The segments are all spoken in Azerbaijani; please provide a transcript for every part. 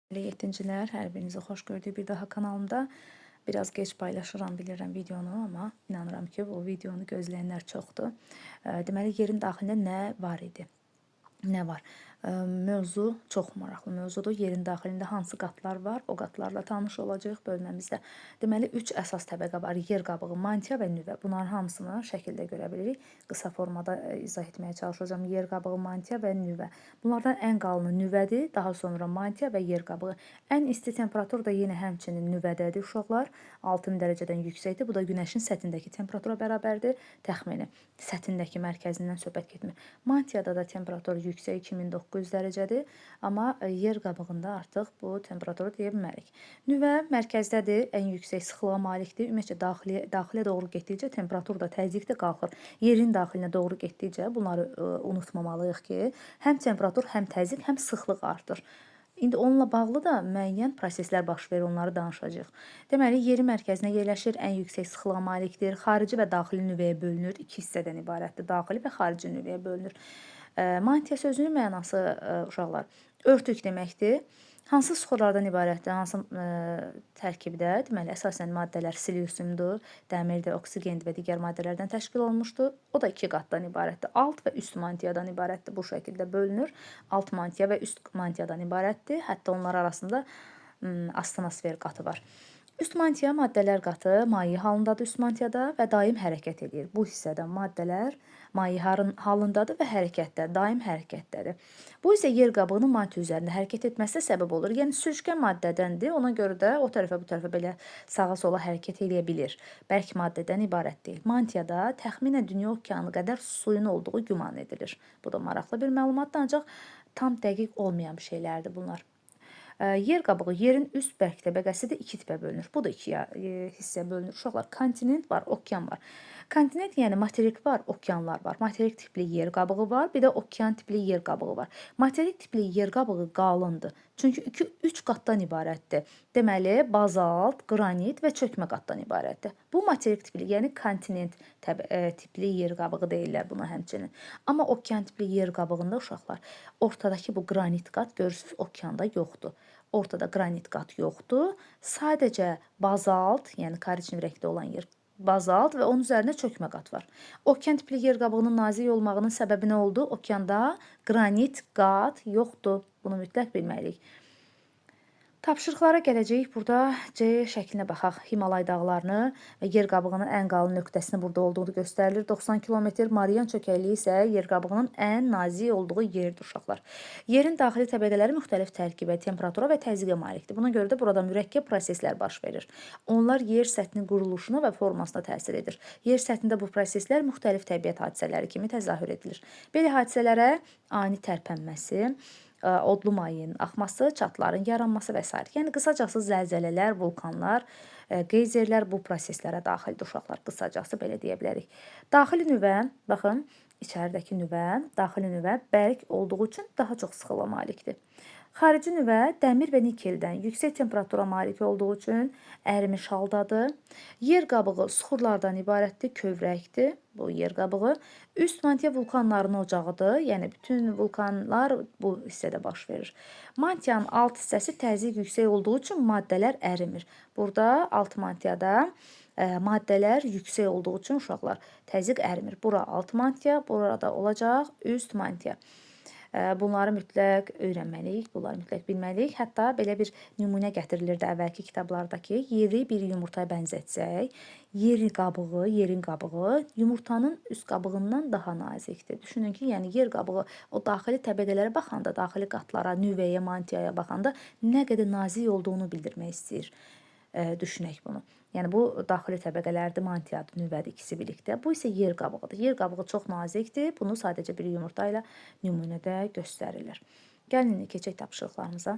Yetincilər, hər birinizi xoş gördük bir daha kanalımda. Biraz geç paylaşıram, bilirəm videonu, amma inanıram ki, bu videonu gözləyənlər çoxdur. Deməli, yerin daxilində nə var idi? Nə var? Mövzu çox maraqlı mövzudur. Yerin daxilində hansı qatlar var? O qatlarla tanış olacağıq bölməmizdə. Deməli, 3 əsas təbəqə var. Yer qabığı, mantia və nüvə. Bunların hamısını şəkildə görə bilirik. Qısa formada izah etməyə çalışacağım. Yer qabığı, mantia və nüvə. Bunlardan ən qalını nüvədir, daha sonra mantia və yer qabığı. Ən isti temperatur da yenə həmçinin nüvədədir uşaqlar. 6000 dərəcədən yüksəkdir. Bu da günəşin səthindəki temperatura bərabərdir. Təxmini səthindəki mərkəzindən söhbət getmir. Mantiyada da temperatur yüksək 2900 dərəcədir, amma yer qabığında artıq bu temperaturu deyə bilmərik. Nüvə mərkəzdədir, ən yüksək sıxlığa malikdir. Ümumiyyətlə daxilə doğru getdikcə temperatur da təzyiq də qalxır. Yerin daxilinə doğru getdikcə bunları unutmamalıyıq ki, həm temperatur, həm təzyiq, həm sıxlıq artır. İndi onunla bağlı da müəyyən proseslər baş verir, onları danışacağıq. Deməli, yerin mərkəzinə yerləşir, ən yüksək sıxlığa malikdir. Xarici və daxili nüvəyə bölünür. İki hissədən ibarətdir. Daxili və xarici nüvəyə bölünür. Mantia sözünün mənası uşaqlar örtük deməkdir. Hansı suxurlardan ibarətdir? Hansı tərkibdə? Deməli, əsasən maddələr silisyumdur, dəmirdir, oksigendir və digər maddələrdən təşkil olunmuşdur. O da iki qatdan ibarətdir. Alt və üst mantiyadan ibarətdir. Bu şəkildə bölünür. Alt mantiya və üst mantiyadan ibarətdir. Hətta onlar arasında astenosfer qatı var. Üst mantiya maddələr qatı maye halındadır üst mantiyada və daim hərəkət edir. Bu hissədə maddələr maye halındadır və hərəkətdə, daim hərəkətdədir. Bu isə yer qabığının mantiya üzərində hərəkət etməsinə səbəb olur. Yəni sürüşkən maddədəndir. Ona görə də o tərəfə bu tərəfə belə sağa-sola hərəkət edə bilir. Bərk maddədən ibarət deyil. Mantiyada təxminən dünya okeanı qədər suyun olduğu güman edilir. Bu da maraqlı bir məlumatdır, ancaq tam dəqiq olmayan bir şeylərdir bunlar. Yer qabığı yerin üst bərk təbəqəsidir, iki tipə bölünür. Bu da ikiyə hissəyə bölünür. Uşaqlar, kontinent var, okean var. Kontinent yəni materik var, okeanlar var. Materik tipli yer qabığı var, bir də okean tipli yer qabığı var. Materik tipli yer qabığı qalındır. Çünki 3 qatdan ibarətdir. Deməli, bazalt, qranit və çökmə qatdan ibarətdir. Bu materik tipli, yəni kontinent tipli yer qabığı deyirlər buna həmçinin. Amma okean tipli yer qabığında uşaqlar, ortadakı bu qranit qat görürsüz, okeanda yoxdur. Ortada qranit qat yoxdur. Sadəcə bazalt, yəni korичневый rəngdə olan yer bazalt və onun üzərində çökmə qat var. Okean tipli yer qabığının nazik olmağının səbəbi nə oldu? Okeanda qranit qat yoxdur. Bunu mütləq bilməliyik. Tapşırıqlara gələcəyik. Burada C şəklinə baxaq. Himalay dağlarını və yer qabığının ən qalın nöqtəsini burada olduğu göstərilir. 90 km. Marian çökəkliyi isə yer qabığının ən nazik olduğu yerdir uşaqlar. Yerin daxili təbəqələri müxtəlif tərkibə, temperatura və təzyiqə malikdir. Buna görə də burada mürəkkəb proseslər baş verir. Onlar yer səthinin quruluşuna və formasına təsir edir. Yer səthində bu proseslər müxtəlif təbiət hadisələri kimi təzahür edilir. Belə hadisələrə ani tərpənməsi, odlu mayenin axması, çatların yaranması və s. Yəni, qısacası zəlzələlər, vulkanlar, qeyzerlər bu proseslərə daxildir uşaqlar. Qısacası belə deyə bilərik. Daxili nüvə, baxın, içəridəki nüvə, daxili nüvə bərk olduğu üçün daha çox sıxılığa malikdir. Xarici nüvə dəmir və nikeldən yüksək temperatura malik olduğu üçün ərimiş haldadır. Yer qabığı suxurlardan ibarətdir, kövrəkdir bu yer qabığı. Üst mantiya vulkanlarının ocağıdır, yəni bütün vulkanlar bu hissədə baş verir. Mantiyanın alt hissəsi təzyiq yüksək olduğu üçün maddələr ərimir. Burada alt mantiyada maddələr yüksək olduğu üçün uşaqlar təzyiq ərimir. Bura alt mantiya, burada olacaq üst mantiya. Bunları mütləq öyrənməliyik, bunları mütləq bilməliyik. Hətta belə bir nümunə gətirilirdi əvvəlki kitablardakı. Yeri bir yumurtaya bənzətsək, yerin qabığı yumurtanın üst qabığından daha nazikdir. Düşünün ki, yəni yer qabığı o daxili təbəqələrə baxanda, daxili qatlara, nüvəyə, mantiyaya baxanda nə qədər nazik olduğunu bildirmək istəyir. Düşünək bunu. Yəni bu daxili təbəqələrdir, mantiyadır, nüvədir, ikisi birlikdə. Bu isə yer qabığıdır. Yer qabığı çox nazikdir. Bunu sadəcə bir yumurta ilə nümunədə göstərilir. Gəlin indi keçək tapşırıqlarımıza.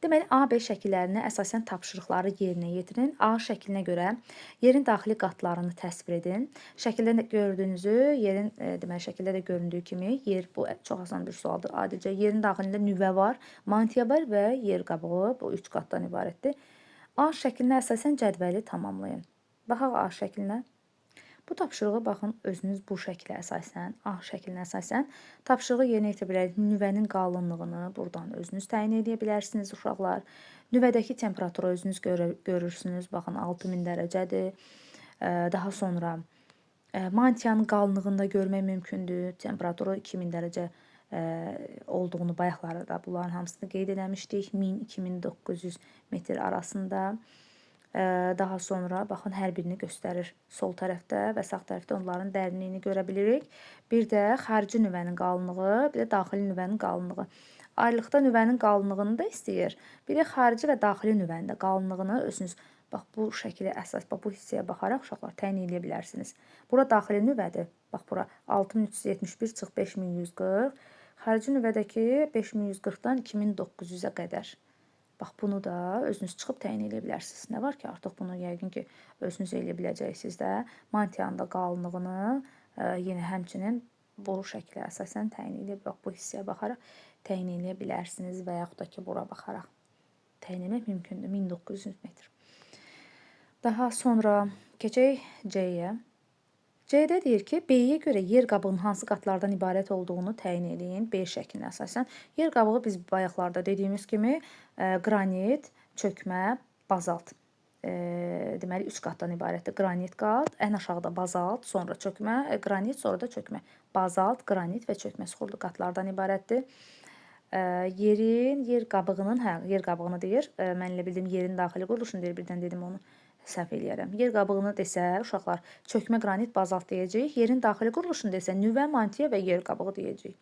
Deməli, A, B şəkillərinə əsasən tapşırıqları yerinə yetirin. A şəklinə görə yerin daxili qatlarını təsvir edin. Şəkildə gördüyünüzü, yerin deməli şəkildə də göründüyü kimi, yer bu çox asan bir sualdır. Adicə yerin daxilində nüvə var, mantiya var və yer qabığı bu 3 qatdan ibarətdir. A şəklinə əsasən cədvəli tamamlayın. Baxaq A şəklinə. Bu tapşırığı baxın özünüz bu şəklə əsasən, A şəklinə əsasən tapşırığı yerinə yetirə bilərik. Nüvənin qalınlığını buradan özünüz təyin edə bilərsiniz uşaqlar. Nüvədəki temperaturu özünüz görürsünüz. Baxın 6000 dərəcədir. Daha sonra mantiyanın qalınlığını da görmək mümkündür. Temperaturu 2000 dərəcə olduğunu bayaqlarda bunların hamısını qeyd eləmişdik. 1000-2900 metr arasında. Daha sonra baxın hər birini göstərir. Sol tərəfdə və sağ tərəfdə onların dərinliyini görə bilirik. Bir də xarici nüvənin qalınlığı, bir də daxili nüvənin qalınlığı. Ayrıqda nüvənin qalınlığını da istəyir. Bir də xarici və daxili nüvənin də qalınlığını özünüz bax bu şəklə əsas, bax bu hissəyə baxaraq uşaqlar təyin edə bilərsiniz. Bura daxili nüvədir. Bax bura 6371 çıx 5140. Xarici nüvədəki 5140-dan 2900-ə qədər. Bax bunu da özünüz çıxıb təyin edə bilərsiniz. Nə var ki, artıq bunu yəqin ki, özünüz edə biləcəksiniz də. Mantiyanın da qalınlığını yenə həmçinin bu şəklə əsasən təyin edib, bax bu hissəyə baxaraq təyin edə bilərsiniz və yaxud da ki, bura baxaraq təyin etmək mümkündür. 1900 metr. Daha sonra keçək C-yə. C-də deyir ki, B-yə görə yer qabığının hansı qatlardan ibarət olduğunu təyin edin. B şəklinə əsasən. Yer qabığı biz bayaqlarda dediyimiz kimi qranit, çökmə, bazalt. Deməli 3 qatdan ibarətdir. Qranit qat, ən aşağıda bazalt, sonra çökmə, qranit, sonra da çökmə. Bazalt, qranit və çökmə süxurlu qatlardan ibarətdir. Yer qabığının, yer qabığını deyir. Mən elə bildim yerin daxili quruluşunu deyir, birdən dedim onu. Səhv eləyərəm. Yer qabığını desə, uşaqlar çökmə qranit bazalt deyəcəyik. Yerin daxili quruluşunu desə, nüvə, mantiya və yer qabığı deyəcəyik.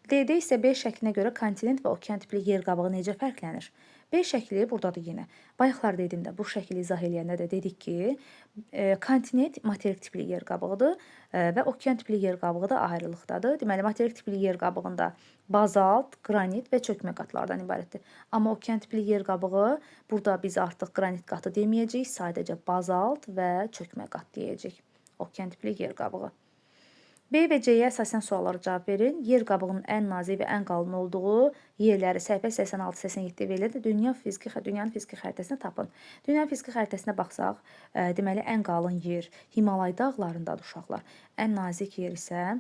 D-də isə B şəklinə görə kontinent və okean tipli yer qabığı necə fərqlənir? B şəkli buradadır yenə. Bayaqlar dediyimdə bu şəkli izah eləyəndə də dedik ki, kontinent materik tipli yer qabığıdır və okean tipli yer qabığı da ayrılıqdadır. Deməli, materik tipli yer qabığında bazalt, qranit və çökmə qatlardan ibarətdir. Amma okean tipli yer qabığı burada biz artıq qranit qatı deməyəcəyik, sadəcə bazalt və çökmə qat deyəcəyik. Okean tipli yer qabığı. B və C-yə əsasən suallara cavab verin. Yer qabığının ən nazik və ən qalın olduğu yerləri səhifə 86-87 verilir. Dünyanın fiziki xəritəsini tapın. Dünyanın fiziki xəritəsinə baxsaq, deməli ən qalın yer Himalay dağlarındadır uşaqlar. Ən nazik yer isə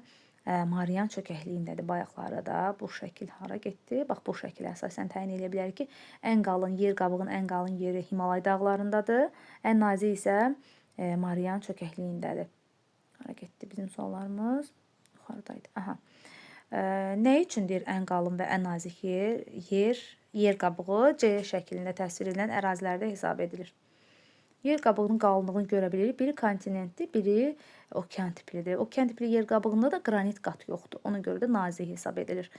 Marian çökəkliyindədir. Bayaqlarda da bu şəkil hara getdi? Bax bu şəklə əsasən təyin edə bilərik ki, ən qalın yer qabığının ən qalın yeri Himalay dağlarındadır. Ən nazik isə Marian çökəkliyindədir. Hara getdi bizim suallarımız? Yuxarıdaydı. Aha. Nə üçün deyir ən qalın və ən nazik yer qabığı C şəklində təsvir edilən ərazilərdə hesab edilir. Yer qabığının qalınlığını görə bilirik. Biri kontinentdir, biri okean tiplidir. Okean tipli yer qabığında da qranit qat yoxdur. Ona görə də nazik hesab edilir.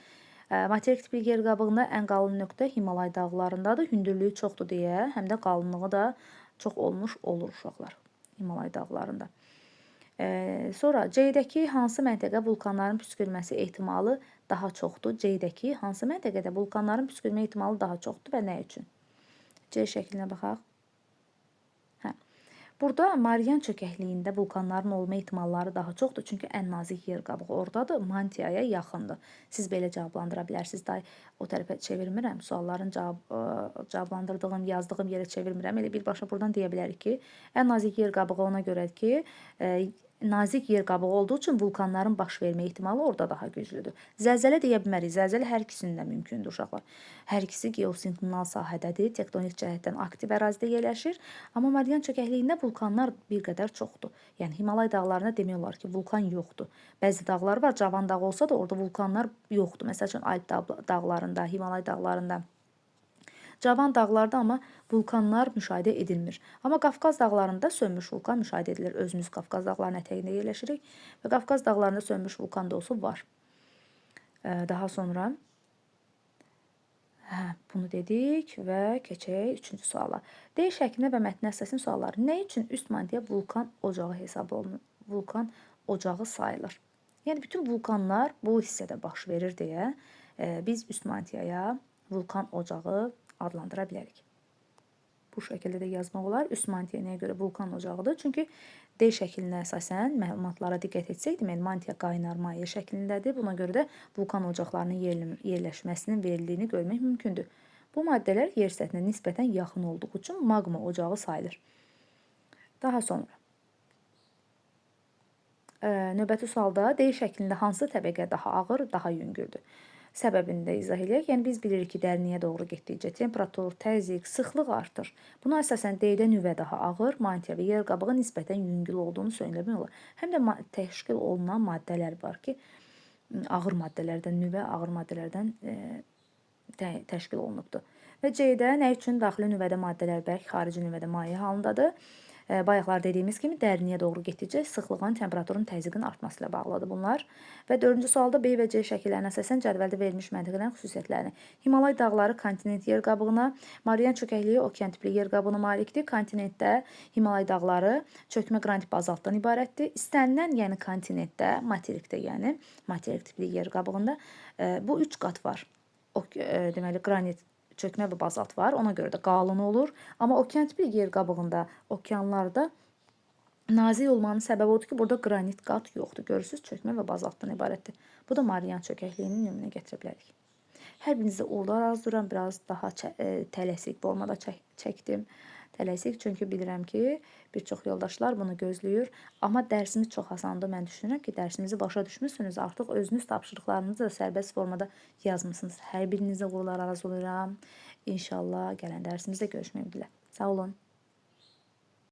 Materik tipli yer qabığında ən qalın nöqtə Himalay dağlarındadır. Hündürlüyü çoxdur deyə, həm də qalınlığı da çox olmuş olur uşaqlar Himalay dağlarında. Sonra C-dəki hansı məntəqə vulkanların püskürməsi ehtimalı daha çoxdur? C-dəki hansı məntəqədə vulkanların püskürmə ehtimalı daha çoxdur və nə üçün? C şəklinə baxaq. Burada Marian çökəkliyində vulkanların olma ehtimalları daha çoxdur. Çünki ən nazik yer qabığı oradadır, mantiyaya yaxındır. Siz belə cavablandıra bilərsiniz. Day o tərəfə çevirmirəm. Sualların cavablandırdığım, yazdığım yerə çevirmirəm. Elə birbaşa buradan deyə bilərik ki, ən nazik yer qabığı ona görədir ki, nazik yer qabığı olduğu üçün vulkanların baş vermə ehtimalı orada daha güclüdür. Zəlzələ deyə bilmərik. Zəlzələ hər ikisinin də mümkündür uşaqlar. Hər ikisi geosinkronal sahədədir, tektonik cəhətdən aktiv ərazidə yerləşir. Amma Marian çökəkliyində vulkanlar bir qədər çoxdur. Yəni Himalay dağlarında demək olar ki, vulkan yoxdur. Bəzi dağlar var, Cavan dağ olsa da orada vulkanlar yoxdur. Məsəl üçün Alp dağlarında, Himalay dağlarında. Cavan dağlarda amma vulkanlar müşahidə edilmir. Amma Qafqaz dağlarında sönmüş vulkan müşahidə edilir. Özümüz Qafqaz dağlarının ətəyində yerləşirik və Qafqaz dağlarında sönmüş vulkan da olsa var. Daha sonra bunu dedik və keçək 3-cü suala. D şəklinə və mətnə əsasən sualları. Nə üçün üst mantiya vulkan ocağı hesab olunur? Vulkan ocağı sayılır. Yəni bütün vulkanlar bu hissədə baş verir deyə biz üst mantiyaya vulkan ocağı adlandıra bilərik. Bu şəkildə də yazmaq olar. Üst mantiya nəyə görə vulkan ocağıdır? Çünki D şəklinə əsasən məlumatlara diqqət etsək, deməli mantiya qaynar maye şəklindədir. Buna görə də vulkan ocaqlarının yerləşməsinin verildiyini görmək mümkündür. Bu maddələr yer səthinə nisbətən yaxın olduğu üçün maqma ocağı sayılır. Daha sonra növbəti sualda D şəklində hansı təbəqə daha ağır, daha yüngüldür? Səbəbini də izah eləyək. Yəni biz bilirik ki, dərinliyə doğru getdikcə temperatur, təzyiq, sıxlıq artır. Buna əsasən D-də nüvə daha ağır, mantia və yer qabığı nisbətən yüngül olduğunu söyləmək olar. Həm də təşkil olunan maddələr var ki, ağır maddələrdən nüvə ağır maddələrdən təşkil olunubdur. Və C-də nə üçün daxili nüvədə maddələr bərk, xarici nüvədə maye halındadır? Bayaqlar dediyimiz kimi dərinliyə doğru getdikcə sıxlığın, temperaturun, təzyiqin artması ilə bağlıdır bunlar. Və 4-cü sualda B və C şəkillərinə əsasən cədvəldə verilmiş məntiqlərin xüsusiyyətlərini. Himalay dağları kontinent yer qabığına, Marian çökəkliyi okean tipli yer qabığına malikdir. Kontinentdə Himalay dağları çökmə qranit bazaltdan ibarətdir. İstənilən, yəni kontinentdə, materikdə, yəni materik tipli yer qabığında bu 3 qat var. Deməli qranit çökmə və bazalt var. Ona görə də qalın olur. Amma okean tipli yer qabığında, okeanlarda nazik olmanın səbəbi odur ki, burada qranit qat yoxdur. Görürsüz, çökmə və bazaltdan ibarətdir. Bu da Marian çökəkliyinin nümunə gətirə bilərik. Hər birinizə uğurlar arzulayıram. Biraz daha tələsik formada çəkdim. Tələsik, çünki bilirəm ki, bir çox yoldaşlar bunu gözləyir. Amma dərsimiz çox asandır. Mən düşünürəm ki, dərsimizi başa düşmüsünüz. Artıq özünüz tapşırıqlarınızı da sərbəst formada yazmısınız. Hər birinizə uğurlar arzulayıram. İnşallah gələn dərsimizdə görüşmək üzrə. Sağ olun.